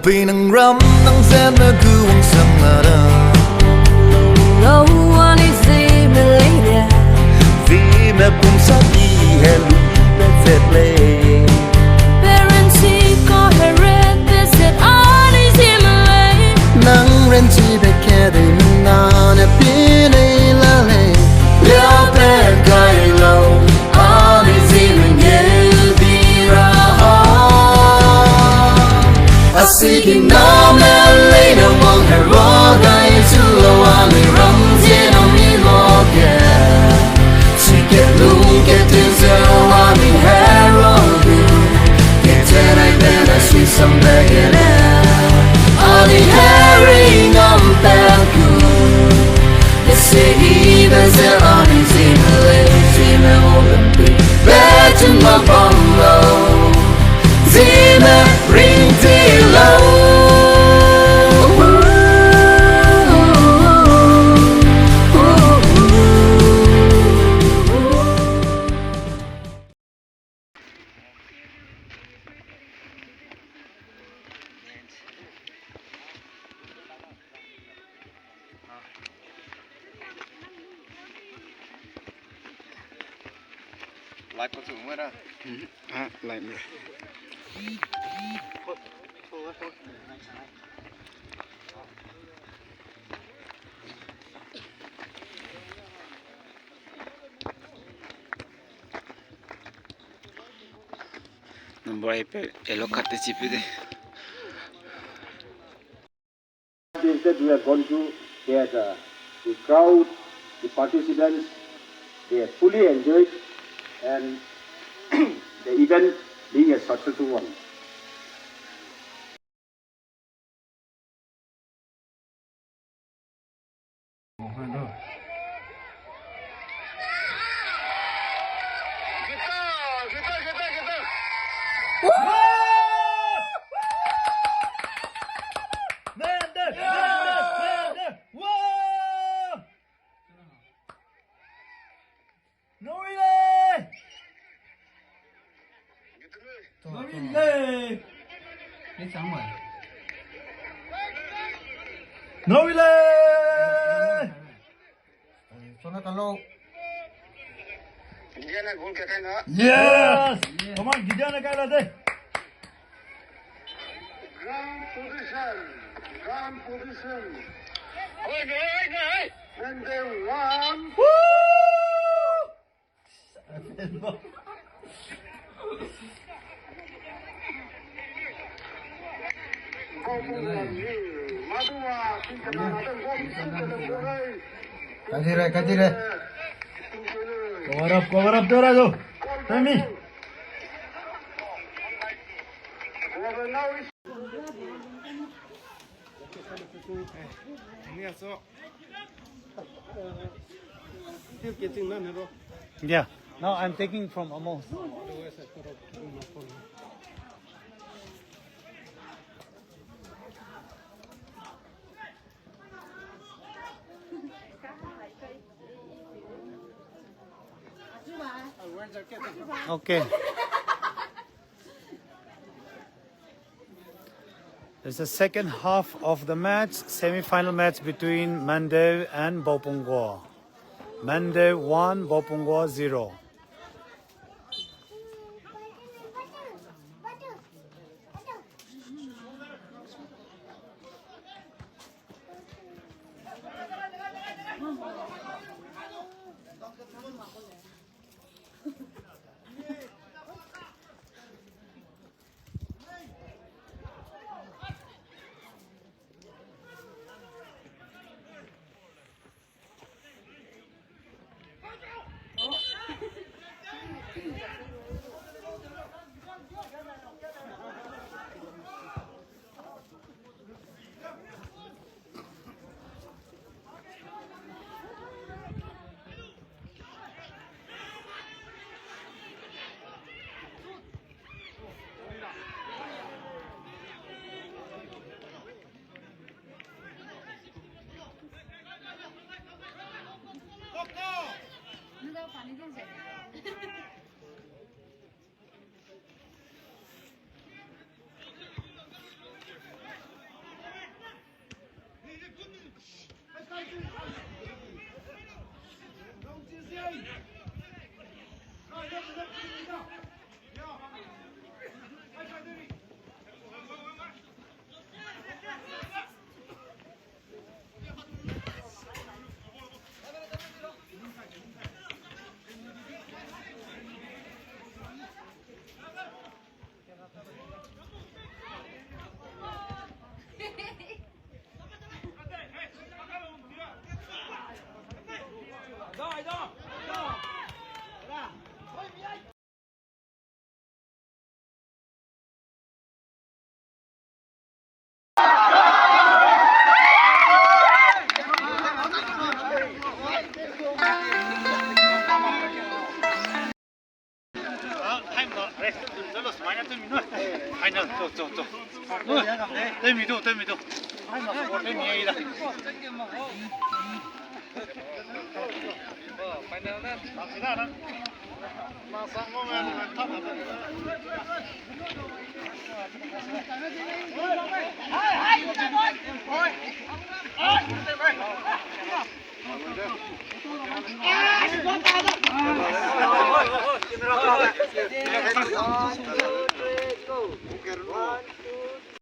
pi nang ram nang zem na gu wang sang la da no one is Zeme later Zeme pum sa di he lu pe zet le parents he got her red they said all is Zeme nang ren chi be ke de na ne pi le la le yo pe kai lo all is Zeme ye di ra I see him now, man, later among her rock, I to the one who runs in on me, look at. She get look at this, I mean, Harold, get that I better see some begging out. All the herring on that good. They say he was there on his Zeme Olympic. Back to my bungalow. Zeme ring low. Lại có dụng mới đó. Lại nữa. Number 8 elokate chipide. Instead, we are going to get the crowd, the participants, they have fully enjoyed, and the event being a successful one. No relay. Yes. Come on, Gideon ka lade. Ground position. And then one. Kajire. Cover up, Dorado. Tell me. Yeah. Now I'm taking from Amos. Okay. It's the second half of the match, semi-final match between Mandeu and Mbaupunggwa. Mandeu 1, Mbaupunggwa 0. final. 또. 떼미도. 떼미이다.